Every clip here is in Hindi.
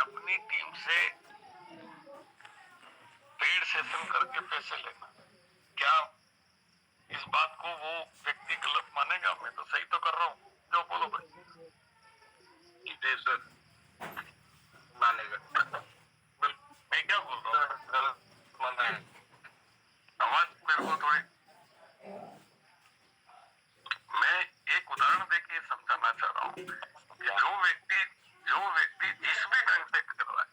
अपनी टीम से पेड सेशन करके पैसे लेना, क्या इस बात को वो व्यक्ति गलत मानेगा? मैं तो सही तो कर रहा हूँ, जो बोलो भाई। जी सर, मानेगा। मैं क्या बोल रहा हूँ? गलत मानेगा। आवाज मेरे को थोड़ी, मैं एक उदाहरण देके समझाना चाह रहा हूँ कि जो व्यक्ति जिस भी ढंग से कर रहा है,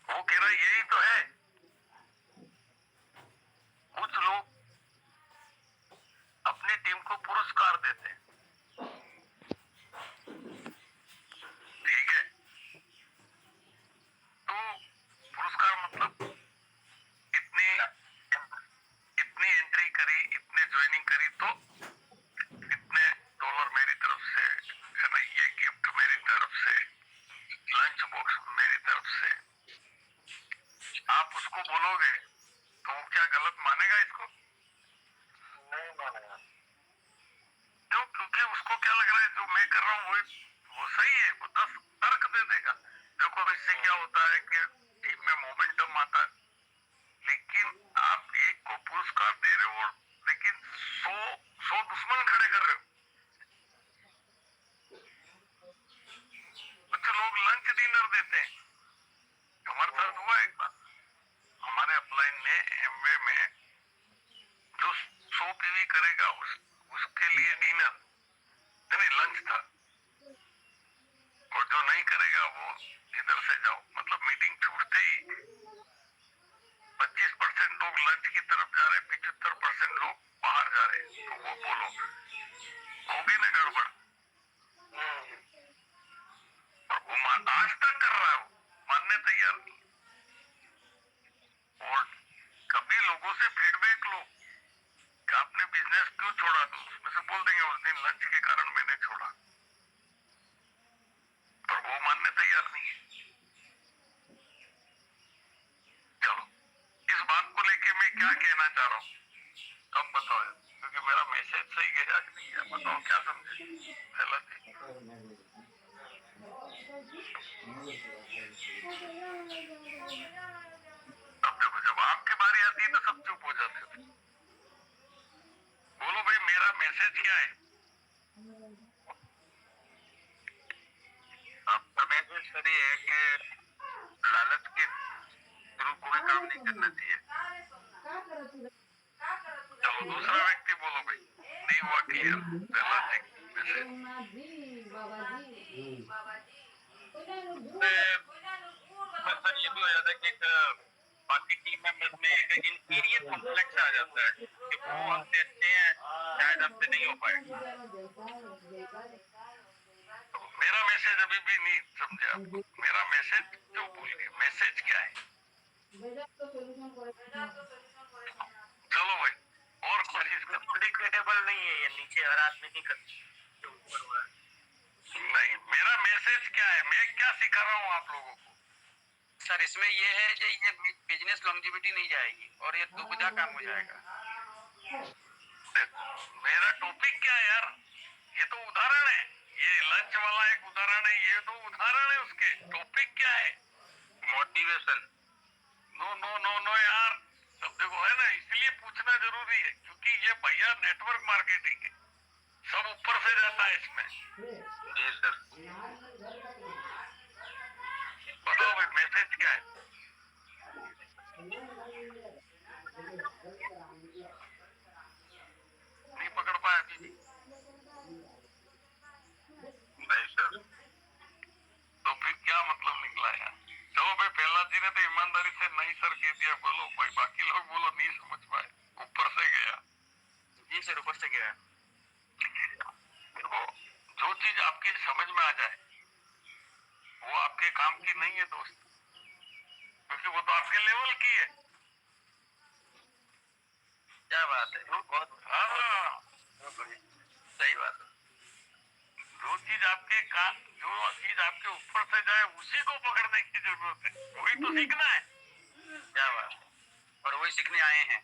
वो कह रहा है यही तो है। कुछ लोग अपनी टीम को पुरस्कार देते हैं, ठीक है? तो पुरस्कार मतलब इतनी इतनी एंट्री करी, इतने ज्वाइनिंग करी तो इतने डॉलर मेरी तरफ से, है ना, ये गिफ्ट मेरी तरफ से, लंच बॉक्स मेरी तरफ से। आप उसको बोलोगे तो वो क्या गलत मानेगा इसको? नहीं मानेगा। क्यों? क्योंकि उसको क्या लग रहा है जो मैं कर रहा हूँ वो सही है। वो 10 तर्क दे देगा। देखो इससे क्या होता है कि टीम में मोमेंटम आता है। लेकिन आप एक को पुरस्कार दे रहे हो, लेकिन 100 दुश्मन खड़े कर रहे हो। कुछ लोग लंच डिनर देते हैं, हमारे साथ हुआ एक बार। हमारे अपलाइन ने एमवे में जो 100 पीवी करेगा उसके लिए डिनर, नहीं लंच था, और जो नहीं करेगा वो इधर से जाओ। मतलब मीटिंग छूटते ही 25% लोग लंच की तरफ जा रहे, 75% लोग बाहर जा रहे। तो वो बोलो होगी ना गड़बड़। और वो आज तक कर रहा है, मानने तैयार नहीं। और कभी लोगों से फीडबैक लो कि आपने बिजनेस क्यों छोड़ा, तो उसमें से बोल देंगे उस दिन लंच के कारण मैंने छोड़ा, पर वो मानने तैयार नहीं है। चलो, इस बात को लेके मैं क्या कहना चाह रहा हूँ अब बताओ, क्योंकि मेरा मैसेज सही गया कि नहीं गया, बताओ क्या समझे? पहला अब देखो, जब आपकी बारी आती है तो सब चुप हो जाते थे। बोलो भाई मेरा मैसेज क्या है? आपका मैसेज सही है कि लालच के थ्रू कोई काम नहीं करना चाहिए। चलो दूसरा व्यक्ति बोलो भाई, नहीं हुआ क्लियर पहला मैसेज। ये भी हो जाता है कि बाकी टीम मेंबर्स में एक इंफीरियर कॉम्प्लेक्स आ जाता है कि वो हमसे अच्छे हैं, शायद हमसे नहीं हो पाएगा। तो मेरा मैसेज अभी भी नहीं समझे आपको? मेरा मैसेज जो भूल गए, मैसेज क्या है? चलो भाई और कोशिश कर। प्रेडिक्टेबल नहीं है ये, नीचे हर आदमी की ऊपर हुआ है। नहीं, मेरा मैसेज क्या है, मैं क्या सिखा रहा हूँ आप लोगों को? सर इसमें ये है कि ये बिजनेस लॉन्जिविटी नहीं जाएगी और ये दुविधा काम हो जाएगा। मेरा टॉपिक क्या है यार? ये तो उदाहरण है, ये लंच वाला एक उदाहरण है, ये तो उदाहरण है। उसके टॉपिक क्या है? Motivation. No no no no यार, सब देखो है ना, इसलिए पूछना जरूरी है क्योंकि ये भैया नेटवर्क मार्केटिंग है, सब ऊपर से जाता है इसमें। जी सर। बताओ भाई मैसेज क्या है? नहीं पकड़ पाया अभी भी? नहीं सर। तो फिर क्या मतलब निकला यार? चलो भाई, प्रहलाद जी ने तो ईमानदारी से नहीं सर कह दिया, बोलो भाई, बाकी लोग बोलो नहीं समझ पाए, ऊपर से गया। जी सर ऊपर से गया। देखो, जो चीज आपकी समझ में आ जाए वो आपके काम की नहीं है दोस्त, क्योंकि वो तो आपके लेवल की है। क्या बात है, बहुत हाँ सही बात है। जो चीज आपके ऊपर से जाए उसी को पकड़ने की जरूरत है, वही तो सीखना है। क्या बात है, और वही सीखने आए हैं।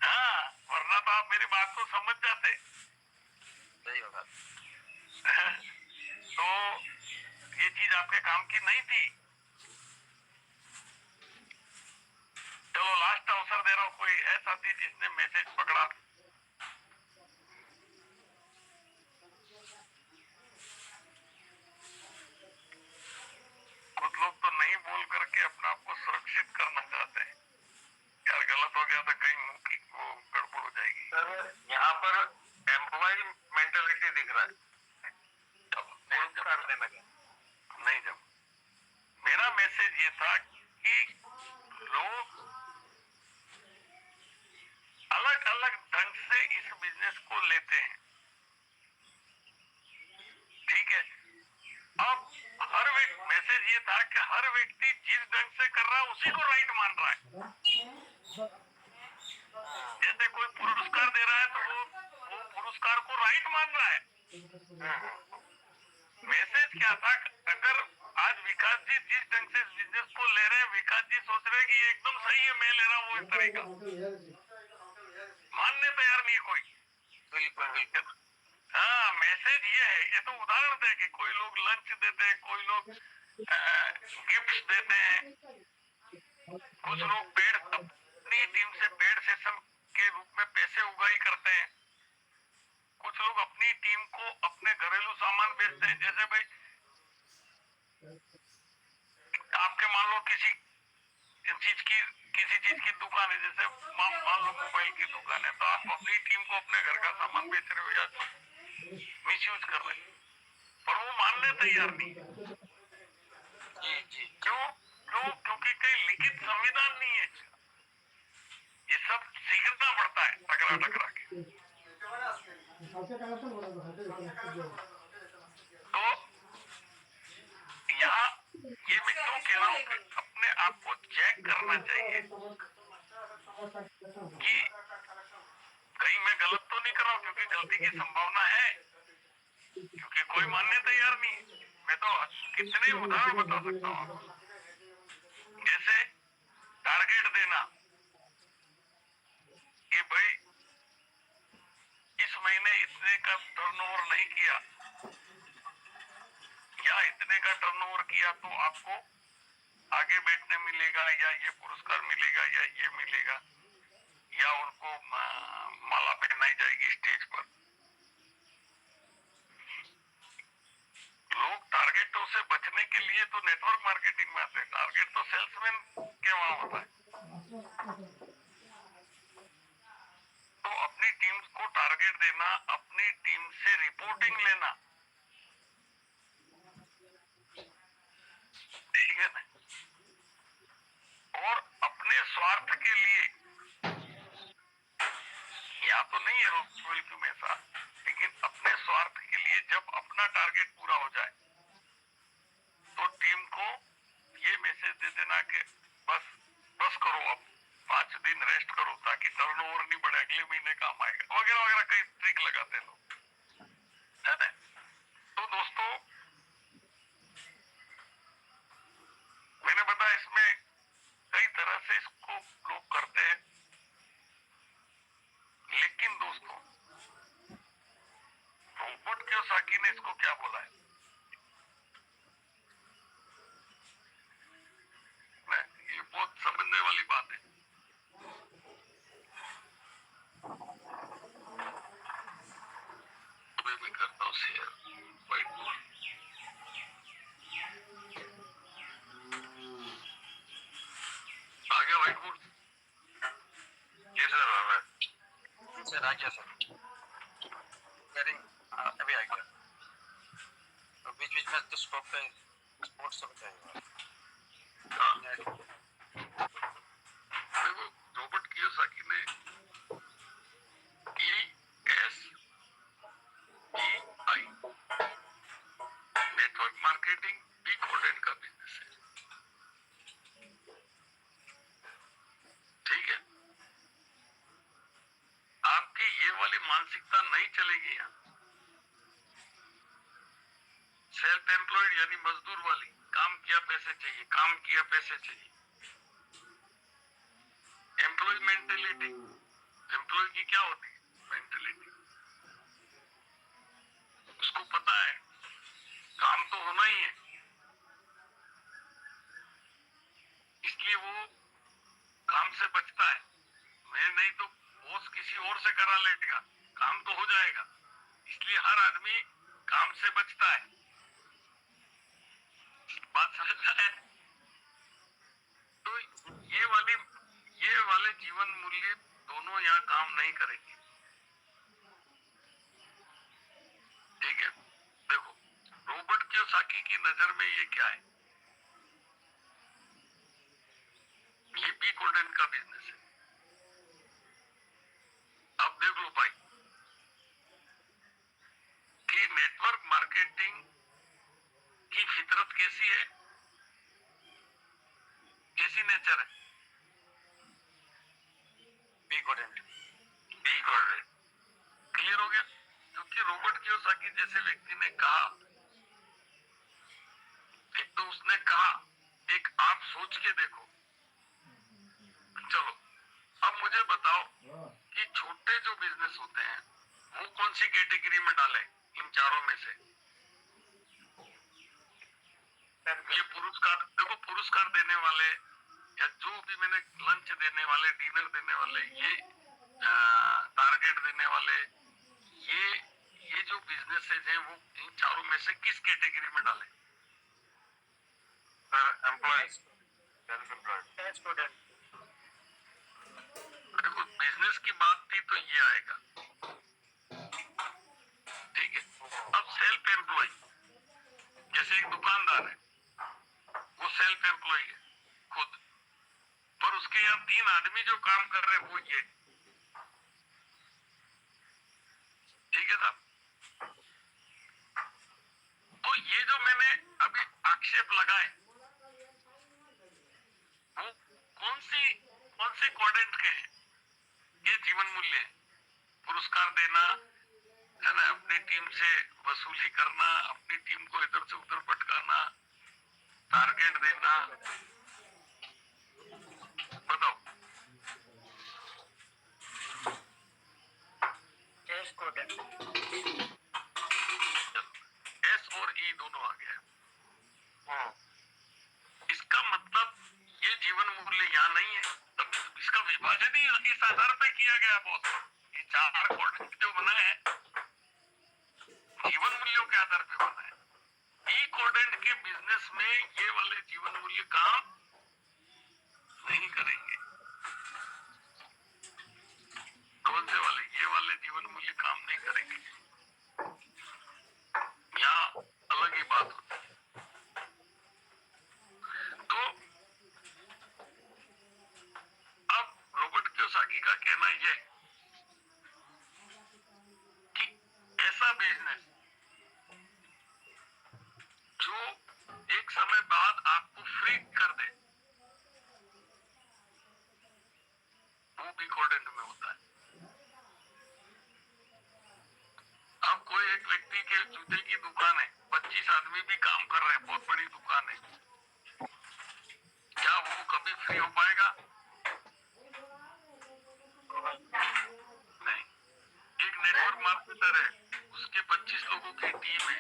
हाँ, वरना तो आप मेरी बात को समझ जाते। सही बात। तो ये चीज आपके काम की नहीं थी। चलो लास्ट अवसर दे रहा हूँ, कोई है साथी जिसने मैसेज पकड़ा? कुछ लोग तो नहीं बोल करके अपने आप को सुरक्षित करना चाहते हैं। यार गलत हो गया तो कहीं मुंह की वो गड़बड़ हो जाएगी। सर यहाँ पर एम्प्लॉय मेंटेलिटी दिख रहा है। नहीं, जब मेरा मैसेज ये था कि लोग अलग अलग ढंग से इस बिजनेस को लेते हैं, ठीक है। अब हर व्यक्ति, मैसेज ये था कि हर व्यक्ति जिस ढंग से कर रहा है उसी को राइट मान रहा है। जैसे कोई पुरस्कार दे रहा है तो वो पुरस्कार को राइट मान रहा है। मैसेज क्या था, अगर आज विकास जी जिस ढंग से इस बिजनेस को ले रहे हैं, विकास जी सोच रहे हैं कि ये एकदम सही है, मैं ले रहा हूँ वो इस तरीका, मानने तैयार नहीं है कोई। बिल्कुल बिल्कुल। हाँ, मैसेज ये है, ये तो उदाहरण दे कि कोई लोग लंच देते हैं, कोई लोग गिफ्ट देते हैं, कुछ लोग पेड अपनी टीम से पेड सेशन के रूप में पैसे उगाही करते हैं, कुछ लोग अपनी टीम को अपने घरेलू सामान बेचते हैं। जैसे भाई आपके मान लो किसी चीज की दुकान है, जैसे मान लो मोबाइल की दुकान है, तो आप अपनी टीम को अपने घर का सामान बेच रहे हो या मिस यूज कर रहे हैं, पर वो मानने तैयार नहीं। जी क्यों? क्योंकि कहीं लिखित संविधान नहीं है। ये सब सीखना पड़ता है टकरा टकरा के। तो यहाँ ये मैं क्यों कह रहा हूँ कि अपने आप को चेक करना चाहिए कि कहीं मैं गलत तो नहीं कर रहा हूँ, क्योंकि गलती की संभावना है, क्योंकि कोई मानने तैयार नहीं। मैं तो कितने उदाहरण बता सकता हूँ। जैसे टारगेट देना कि भाई इस महीने इतने का टर्नओवर नहीं किया या इतने का टर्नओवर किया तो आपको आगे बैठने मिलेगा, या ये पुरस्कार मिलेगा, या ये मिलेगा, या उनको माला पहनाई जाएगी स्टेज पर। लोग टारगेटों से बचने के लिए तो नेटवर्क मार्केटिंग में आते हैं, टारगेट तो सेल्समैन के वहां होता है। तो अपनी टीम को टारगेट देना, अपनी टीम से रिपोर्टिंग लेना, ठीक है ना, और अपने स्वार्थ के लिए, या तो नहीं है रोल की हमेशा, लेकिन अपने स्वार्थ के लिए जब अपना टारगेट पूरा हो जाए तो टीम को ये मैसेज दे देना कि बस करो, अब 5 दिन रेस्ट करो ताकि टर्नओवर नहीं बढ़े, अगले महीने काम आएगा, वगैरह वगैरह कई ट्रिक लगाते हैं लोग, है ना। तो दोस्तों मैंने बताया इसमें कई तरह से इसको लोग करते हैं, लेकिन दोस्तों रोबोट कियोसाकी ने इसको क्या बोला है, ये बहुत समझने वाली बात है। मैं करता हूँ शेयर व्हाइट बोर्ड। आ गया व्हाइट बोर्ड? ये सर आ गया सर, अभी आ गया। बीच बीच में तो स्टॉप पे स्पोर्ट्स सब जाएगा। देखो रोबोट कियोसाकी ने ESEI नेटवर्क मार्केटिंग भी कंटेंट का बिजनेस है, ठीक है। आपकी ये वाली मानसिकता नहीं चलेगी यहाँ। सेल्फ एम्प्लॉयड यानी मजदूर वाली, काम किया पैसे चाहिए, काम किया पैसे चाहिए। एम्प्लॉय मेंटेलिटी, एम्प्लॉय की क्या होती है मेंटेलिटी, उसको पता है काम तो होना ही है, मूल्य दोनों यहाँ काम नहीं करेंगे। ठीक है, देखो रॉबर्ट कियोसाकी की नजर में ये क्या है, ये बी कोडेन का बिजनेस है। अब देख लो भाई कि नेटवर्क मार्केटिंग की फितरत कैसी है, कैसी नेचर है, बी कोडेन, बी कोडेन। क्लियर हो गया? क्योंकि रॉबर्ट कियोसाकी जैसे व्यक्ति ने कहा, एक तो उसने कहा, एक आप सोच के देखो। चलो अब मुझे बताओ कि छोटे जो बिजनेस होते हैं वो कौन सी कैटेगरी में डाले इन चारों में से? ये पुरस्कार देखो, पुरस्कार देने वाले या जो भी मैंने लंच देने वाले, डिनर देने वाले, ये टारगेट देने वाले, ये जो बिजनेसेस हैं वो इन चारों में से किस कैटेगरी में डाले? Employees, self employed. देखो बिजनेस की बात थी तो ये आएगा। ठीक है, अब सेल्फ एम्प्लॉय जैसे एक दुकानदार है, वो सेल्फ एम्प्लॉय है खुद, पर उसके यहाँ 3 आदमी जो काम कर रहे हैं वो ये। ठीक है साहब, तो ये जो मैंने अभी आक्षेप लगाए वो कौन से क्वाड्रेंट के हैं? ये जीवन मूल्य है, पुरस्कार देना है ना, अपनी टीम से वसूली करना, अपनी टीम को इधर से उधर भटकाना, टारगेट देना। बताओ एस और ई दोनों आ गया। इसका मतलब ये जीवन मूल्य यहाँ नहीं है, तब इसका विभाजन ही इस आधार पे किया गया बॉस। ये 4 क्वाड्रेंट जो बना है जीवन मूल्यों के आधार पे बना है। ई क्वाड्रेंट के बिजनेस में ये वाले जीवन मूल्य काम नहीं करेंगे। कौन से वाले? ये वाले जीवन मूल्य काम नहीं करेंगे, यहाँ अलग ही बात होती है। तो अब रॉबर्ट कियोसाकी का कहना यह कि ऐसा बिजनेस जो एक समय बाद आपको फ्री कर दे वो भी कोडेंट में होता है। अब कोई एक व्यक्ति के जूते की दुकान है, 25 आदमी भी काम कर रहे हैं, बहुत बड़ी दुकान है, क्या वो कभी फ्री हो पाएगा? नहीं। एक नेटवर्क मार्केटर है, उसके 25 लोगों की टीम है,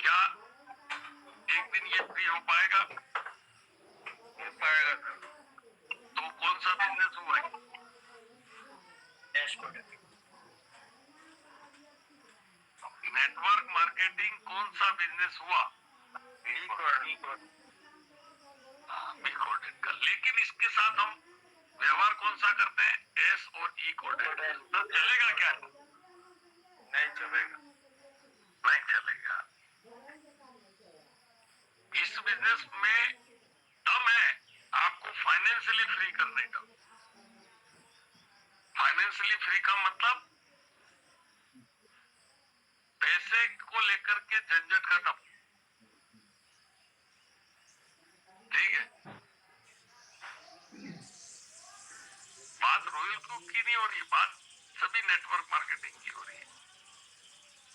क्या एक दिन ये फ्री हो पाएगा? हो पाएगा। तो कौन सा बिजनेस हुआ है? नेटवर्क मार्केटिंग कौन सा बिजनेस हुआ? बी कोडेड का। लेकिन इसके साथ हम व्यवहार कौन सा करते हैं? एस और ई कोडेड। तो चलेगा क्या? नहीं चलेगा, नहीं चलेगा। इस बिजनेस में दम है आपको फाइनेंशियली फ्री करने का। फाइनेंशियली फ्री का मतलब पैसे को लेकर के झंझट खत्म। ठीक है, बात रॉयल ग्रुप की नहीं हो रही, बात सभी नेटवर्क मार्केटिंग की हो रही है।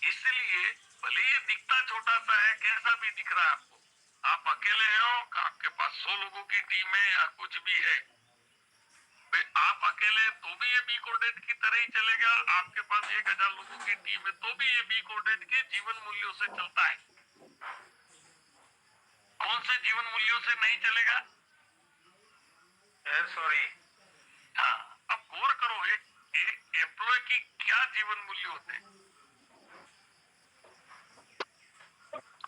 इसलिए भले ये दिखता छोटा सा है, कैसा भी दिख रहा है आपको, आप अकेले हो, आपके पास 100 लोगों की टीम है या कुछ भी है, आप अकेले तो भी ये बी कोडेड की तरह ही चलेगा। आपके पास 1000 लोगों की टीम है तो भी ये बी कोडेड के जीवन मूल्यों से चलता है। कौन से जीवन मूल्यों से नहीं चलेगा? सॉरी, हाँ, अब गौर करो, एक एम्प्लॉय की क्या जीवन मूल्य होते हैं,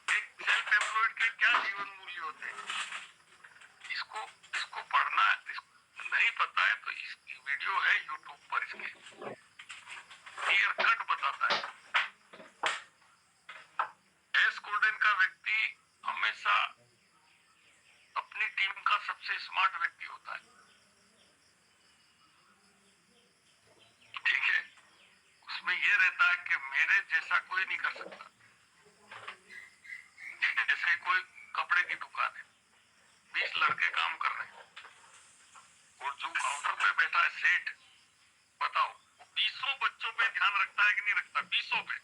एक सेल्फ एम्प्लॉयड के क्या जीवन मूल्य होते हैं? इसको पढ़ना, इसको नहीं पता है तो हमेशा अपनी टीम का सबसे स्मार्ट व्यक्ति होता है, ठीक है। उसमें ये रहता है कि मेरे जैसा कोई नहीं कर सकता। जैसे कोई कपड़े की दुकान है, 20 लड़के काम कर रहे हैं और जो काउंटर पे बैठा है सेठ, बताओ वो 20 बच्चों पे ध्यान रखता है कि नहीं रखता? 20 पे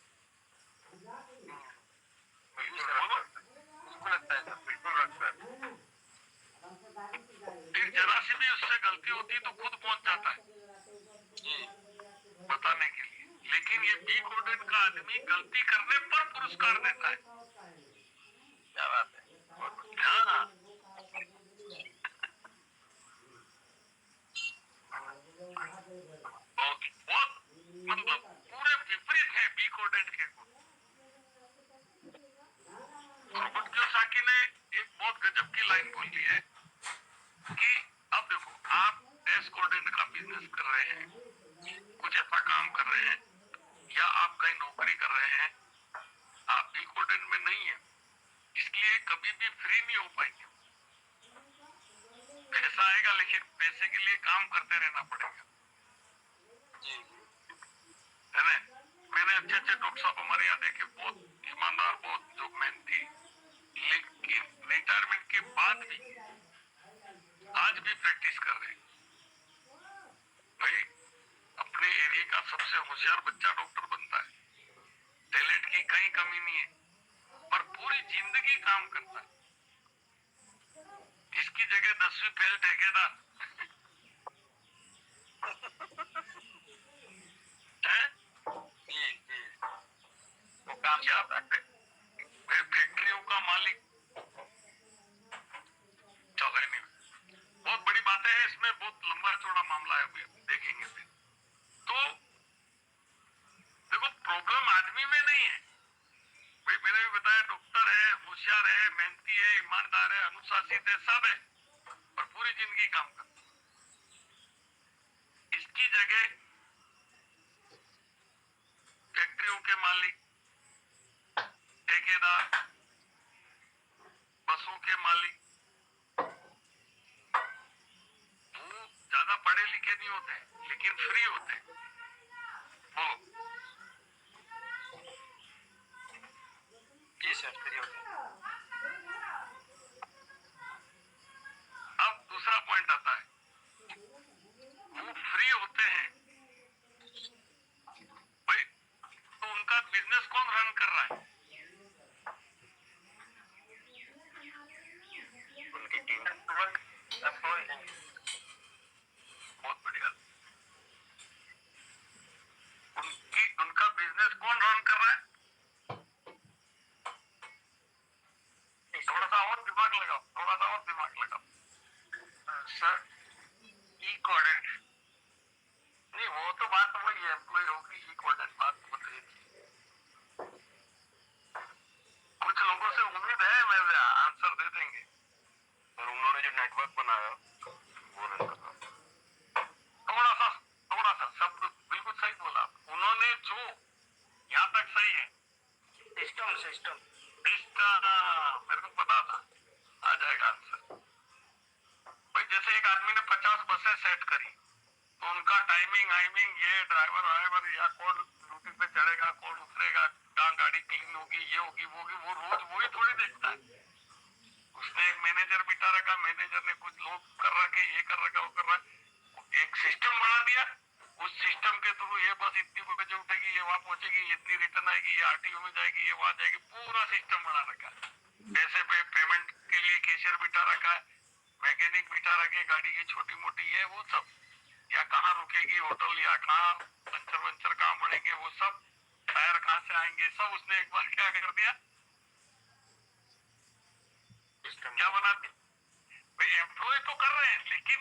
बिल्कुल लगता है, बिल्कुल रखता है। फिर जरा सी भी उससे गलती होती है तो खुद पहुंच जाता है जी बताने के लिए। लेकिन ये बी कोडेड का आदमी गलती करने पर पुरस्कार देता है। क्या बात है। हाँ, बहुत मतलब पूरे विपरीत है बी कोडेड के गुण। रॉबर्ट कियोसाकी ने एक बहुत गजब की लाइन बोली है कि अब देखो, आप एस कोडेड का बिजनेस कर रहे हैं, कुछ ऐसा काम कर रहे हैं, या आप कहीं नौकरी कर रहे हैं, आप बी कोडेड में नहीं है, इसलिए कभी भी फ्री नहीं हो पाएंगे। पैसा आएगा लेकिन पैसे के लिए काम करते रहना पड़ेगा जी, है ना। मैंने अच्छे अच्छे डॉक्टर साहब हमारे यहाँ देखे, बहुत ईमानदार, बहुत जो मेहनती, लेकिन रिटायरमेंट के बाद भी आज भी प्रैक्टिस कर रहे हैं। भाई अपने एरिया का सबसे होशियार बच्चा डॉक्टर बनता है, टैलेंट की कहीं कमी नहीं है, पर पूरी जिंदगी काम करता है। इसकी जगह 10वीं फेल ठेकेदार वो काम क्या आता है, फैक्ट्रियों का मालिक। चलो नहीं, बहुत बड़ी बातें हैं इसमें, बहुत लंबा चौड़ा मामला है, अभी देखेंगे फिर। तो देखो, प्रॉब्लम आदमी में नहीं है। भाई मैंने भी बताया, डॉक्टर है, होशियार है, मेहनती है, ईमानदार है, अनुशासित है, सब है, और पूरी जिंदगी काम करता है। इसकी जगह फैक्ट्रियों के मालिक, ठेकेदार, बसों के मालिक, वो ज्यादा पढ़े लिखे नहीं होते लेकिन फ्री होते। बोलो जी सर, फ्री होते। अब दूसरा पॉइंट आता है, वो फ्री होते हैं भाई, तो उनका बिजनेस कौन रन कर रहा है? उनकी टीम। बहुत बढ़िया। उनका बिजनेस कौन रन कर रहा है? थोड़ा सा और दिमाग लगाओ, थोड़ा सा और दिमाग लगाओ। सर ई कोडेड नहीं, वो तो बात वही है, एम्प्लॉय होगी, ई कोडेड बात बताइए। कुछ लोगों से उम्मीद है मैं आंसर दे देंगे, और उन्होंने जो नेटवर्क बनाया वो रन कर रहा। थोड़ा सा शब्द बिल्कुल सही बोला उन्होंने, जो यहाँ तक सही है। सिस्टम सिस्टम इसका मेरे को पता था आ जाएगा आंसर। भाई जैसे एक आदमी ने 50 बसें सेट करी, तो उनका टाइमिंग आइमिंग, ये ड्राइवर वाइवर या कौन ड्यूटी पे चढ़ेगा, कौन उतरेगा, कहाँ गाड़ी क्लीन होगी, ये होगी, वो होगी, वो रोज वही थोड़ी देखता है। उसने एक मैनेजर बिठा रखा, मैनेजर ने कुछ लोग कर रखे, ये कर रखा, वो कर रहा है, एक सिस्टम बना दिया। उस सिस्टम के थ्रू ये बस इतनी बजे उठेगी, ये वहां पहुंचेगी, इतनी रिटर्न आएगी, ये आरटीओ में जाएगी, ये वहां जाएगी, पूरा सिस्टम बना रखा है। पैसे पे पेमेंट के लिए कैशियर बिठा रखा है, मैकेनिक बिठा रखे, गाड़ी की छोटी मोटी है वो सब, या कहाँ रुकेगी होटल, या कहाँ पंचर वंचर कहाँ बनेंगे, वो सब, टायर कहाँ से आएंगे, सब उसने एक बार क्या कर दिया, सिस्टम क्या बना दिया। भाई एम्प्लॉय तो कर रहे हैं, लेकिन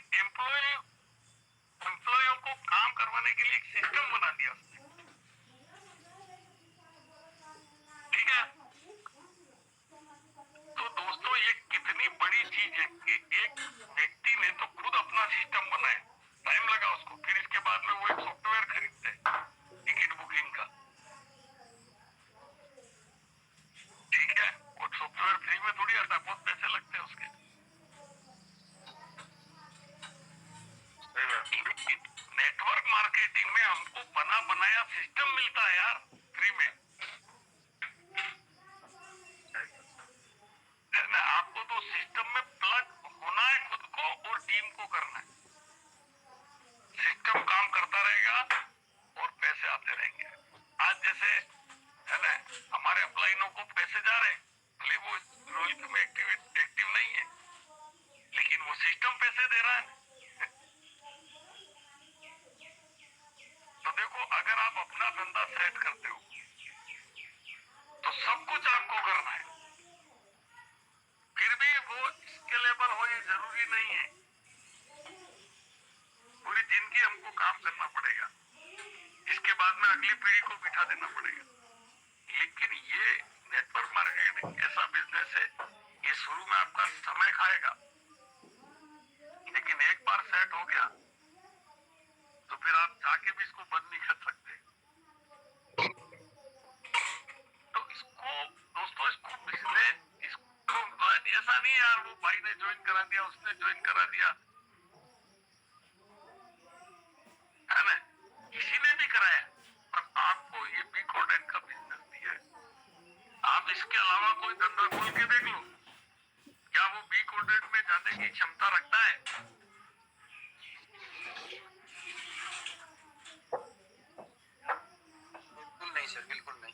एम्प्लॉयों को काम करवाने के लिए एक सिस्टम बना दिया उसने, ठीक है। तो दोस्तों ये कितनी बड़ी चीज है कि एक व्यक्ति ने तो खुद अपना सिस्टम बनाया, टाइम लगा उसको, फिर इसके बाद में वो एक सॉफ्टवेयर खरीदते हैं टिकट बुकिंग का, ठीक है। वो सॉफ्टवेयर फ्री में थोड़ी आता, बहुत पैसे लगते हैं उसके। नेटवर्क मार्केटिंग में हमको बना बनाया सिस्टम मिलता है यार, फ्री में, है ना। आपको तो सिस्टम में प्लग होना है खुद को और टीम को करना है। सिस्टम काम करता रहेगा और पैसे आते रहेंगे। आज जैसे है ना, हमारे अपलाइनों को पैसे जा रहे हैं, भले वो रोल में एक्टिव नहीं है, लेकिन वो सिस्टम पैसे दे रहा है। तो देखो, अगर आप अपना धंधा सेट करते हो तो सब कुछ आपको करना है, फिर भी वो स्केलेबल हो ये जरूरी नहीं है। पूरी जिंदगी हमको काम करना पड़ेगा, इसके बाद में अगली पीढ़ी को बिठा देना पड़ेगा। लेकिन ये नेटवर्क मार्केटिंग ऐसा बिजनेस है, ये शुरू में आपका समय खाएगा, लेकिन एक बार सेट हो गया तो फिर आप जाके भी इसको बंद नहीं कर सकते। तो इसको दोस्तों, इसको बिजनेस, इसको ऐसा नहीं यार वो भाई ने ज्वाइन करा दिया, उसने ज्वाइन करा दिया, है ना, किसी ने भी कराया, पर आपको ये बी कोडेड का बिजनेस दिया है। आप इसके अलावा कोई धंधा खोल के देख लो, क्या वो बी कोडेड में जाने की क्षमता रखता है? बिल्कुल नहीं सर, बिल्कुल नहीं।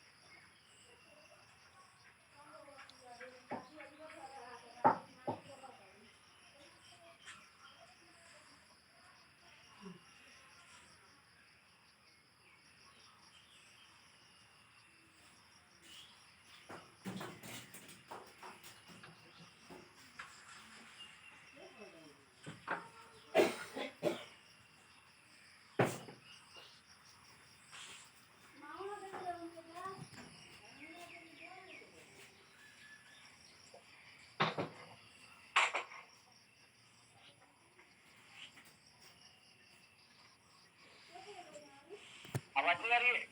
आवाज नहीं आ रही है?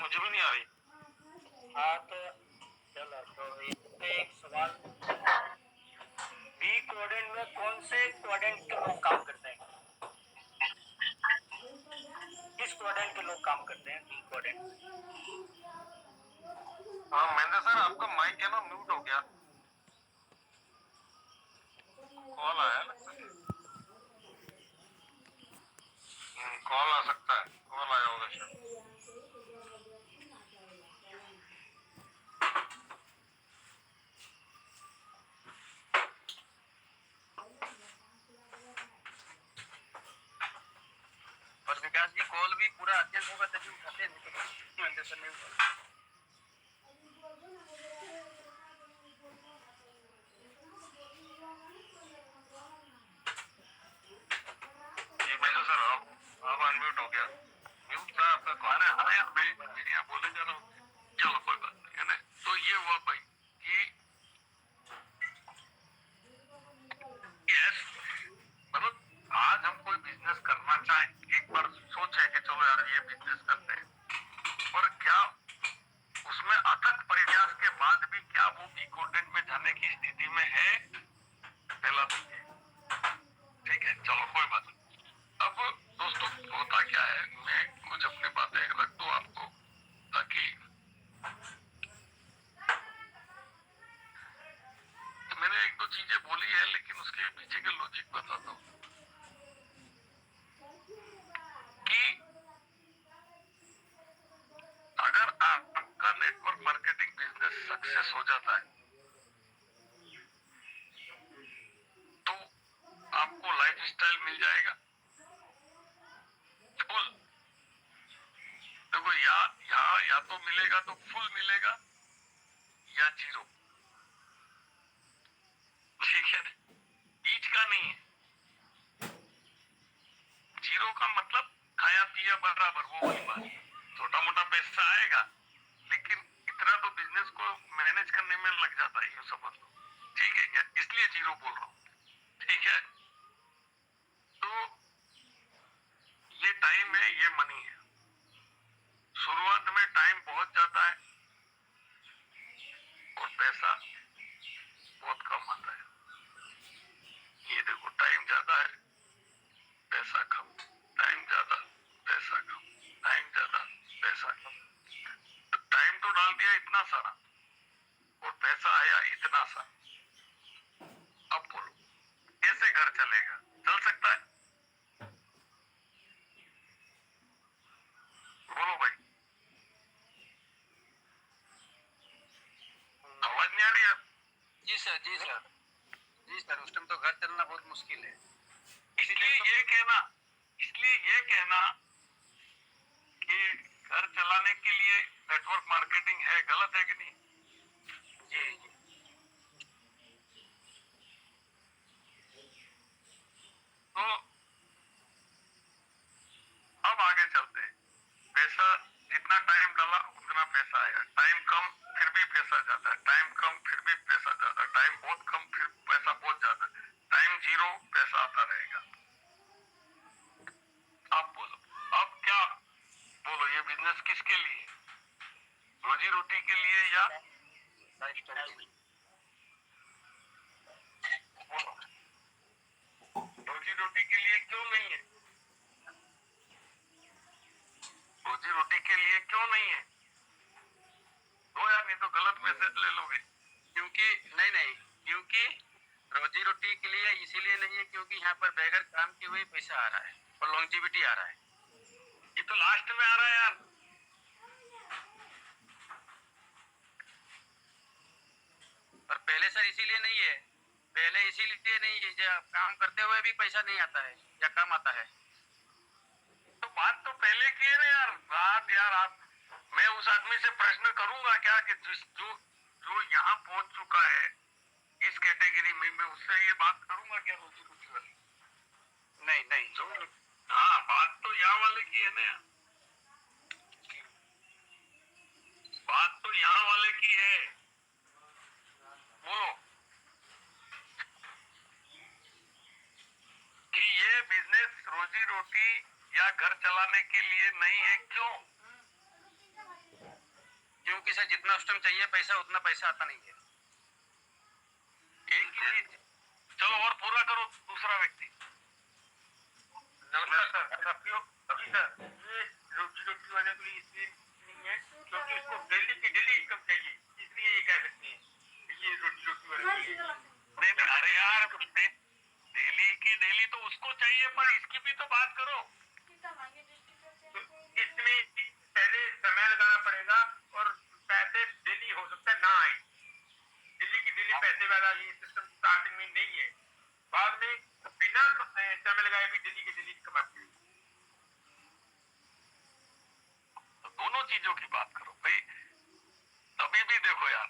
मुझे भी नहीं आ रही। हाँ तो चलो, तो एक सवाल, बी क्वाड्रेंट में कौन से क्वाड्रेंट के लोग काम करते हैं? किस क्वाड्रेंट के लोग काम करते हैं बी क्वाड्रेंट? हाँ महेंद्र सर, आपका माइक है ना म्यूट हो गया, कॉल आया लगता है। कॉल आ सकता है, कॉल आया होगा शायद। और विकास जी, कॉल भी पूरा अर्जेंट होगा तभी उठाते, नहीं तो महेंद्र सर नहीं उठाते। जी महेंद्र सर, आप अनम्यूट हो गया, म्यूट था आपका कॉल है। हाँ यार, मैं यहाँ बोले जा रहा हूँ, चलो कोई बात नहीं, है ना। तो ये हुआ भाई कि यस, मतलब आज हम कोई बिजनेस करना चाहें, एक बार सोचे कि चलो यार ये बिजनेस करते हैं, और क्या उसमें अथक प्रयास के बाद भी क्या वो बी कोडेड में जाने की स्थिति में है, पहला तो ये, ठीक है, चलो कोई बात नहीं। अब दोस्तों होता क्या है, मैं कुछ अपनी बातें रख दूं आपको, ताकि मैंने एक दो चीजें बोली है, लेकिन उसके पीछे के लॉजिक बताता हूँ कि अगर आपका नेटवर्क मार्केटिंग बिजनेस सक्सेस हो जाता है तो आपको लाइफस्टाइल मिल जाएगा फुल। देखो, या तो मिलेगा तो फुल मिलेगा, या जीरो, ठीक है, बीच का नहीं है। जीरो का मतलब खाया पिया बराबर, वो वाली बात। छोटा मोटा पैसा आएगा, लेकिन इतना तो बिजनेस को मैनेज करने में लग जाता है, ये समझ लो, ठीक है क्या, इसलिए जीरो बोल रहा हूँ, ठीक है। तो ये टाइम है, ये मनी है। शुरुआत में टाइम बहुत जाता है जी सर, जी सर, उस टाइम तो घर चलना बहुत मुश्किल है। इसलिए ये कहना कि घर चलाने के लिए नेटवर्क मार्केटिंग है, गलत है कि नहीं? जी जी। तो अब आगे चलते हैं। पैसा जितना टाइम डाला उतना पैसा आएगा, टाइम कम फिर भी पैसा ज्यादा है, टाइम कम फिर भी पैसा ज्यादा, टाइम बहुत कम फिर पैसा बहुत ज्यादा, टाइम जीरो पैसा आता रहेगा। आप बोलो अब क्या बोलो, ये बिजनेस किसके लिए? रोजी रोटी के लिए या लाइफस्टाइल। रोजी रोटी के लिए क्यों नहीं है? रोजी रोटी के लिए क्यों नहीं है? तो यार नहीं तो गलत मैसेज ले लोगे। क्योंकि नहीं, क्योंकि रोजी रोटी के लिए इसीलिए नहीं है क्योंकि यहाँ पर बगैर काम किए हुए पैसा आ रहा है और लॉन्जिविटी आ रहा है। ये तो लास्ट में आ रहा है यार। और पहले सर इसीलिए नहीं है, पहले इसीलिए नहीं है जब काम करते हुए भी पैसा नहीं आता है या कम आता है। तो बात तो पहले की है ना यार। बात यार आप, मैं उस आदमी से प्रश्न करूंगा क्या कि जो जो यहाँ पहुंच चुका है इस कैटेगरी में, मैं उससे ये बात करूंगा क्या रोजी रोटी वाली? नहीं जो हाँ, बात तो यहाँ वाले की है ना यार, बात तो यहाँ वाले की है। बोलो कि ये बिजनेस रोजी रोटी या घर चलाने के लिए नहीं है, क्यों? क्योंकि सर जितना उस टाइम चाहिए पैसा उतना पैसा आता नहीं है। एक ही चीज, चलो और पूरा करो दूसरा व्यक्ति। नमस्कार सर, अभी सर ये रोजी रोटी वाले के लिए इसलिए नहीं है क्योंकि उसको डेली इनकम चाहिए, इसलिए ये कह सकते हैं ये रोजी रोटी वाले के लिए नहीं। अरे यार डेली तो उसको चाहिए, पर इसकी भी तो बात करो। तो इसमें पहले समय लगाना पड़ेगा और पैसे डेली हो सकता है ना आए, डेली पैसे वाला ये सिस्टम स्टार्टिंग में नहीं है, बाद में बिना समय लगाए भी डेली के डेली कमाते हैं। तो दोनों चीजों की बात करो भाई। तभी भी देखो यार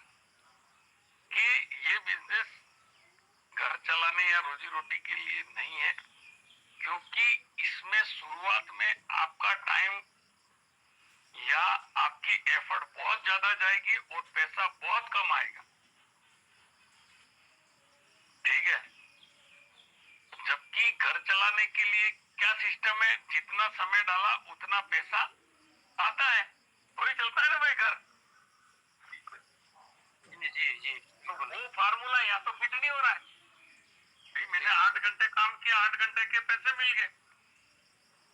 कि ये बिजनेस घर चलाने या रोजी रोटी के लिए नहीं है, क्योंकि इसमें शुरुआत में आपका टाइम या आपकी एफर्ट बहुत ज्यादा जाएगी और पैसा बहुत कम आएगा। ठीक है, जबकि घर चलाने के लिए क्या सिस्टम है, जितना समय डाला उतना पैसा आता है, वही चलता है ना भाई घर। जी तो वो फार्मूला या तो फिट नहीं हो रहा है। भाई मैंने 8 घंटे काम किया, 8 घंटे के पैसे मिल गए।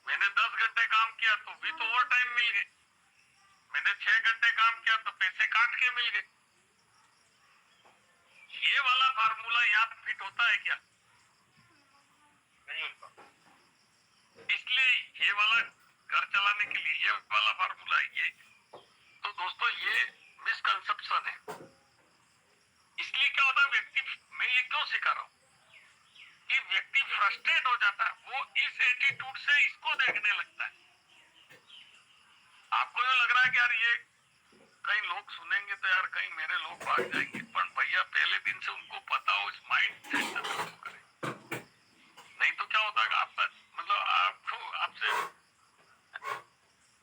मैंने 10 घंटे काम किया तो भी तो ओवर टाइम मिल गए। मैंने 6 घंटे काम किया तो पैसे काट के मिल गए। ये वाला फार्मूला यहाँ फिट होता है क्या? नहीं होता। इसलिए ये वाला घर चलाने के लिए ये वाला फार्मूला है ये। तो दोस्तों ये मिसकंसेप्शन है। इसलिए क्या होता है, व्यक्ति, मैं ये क्यों सिखा रहा हूँ कि व्यक्ति फ्रस्ट्रेट हो जाता है, वो इस एटीट्यूड से इसको देखने लगता है। आपको जो लग रहा है कि यार ये कई लोग सुनेंगे तो यार कहीं मेरे लोग भाग जाएंगे, पर भैया पहले दिन से उनको पता हो, इस माइंड सेट से काम करें। नहीं तो क्या होता है आपका मतलब आपको आपसे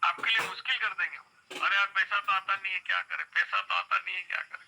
आपके लिए मुश्किल कर देंगे। अरे यार पैसा तो आता नहीं है क्या करे, पैसा तो आता नहीं है क्या करे।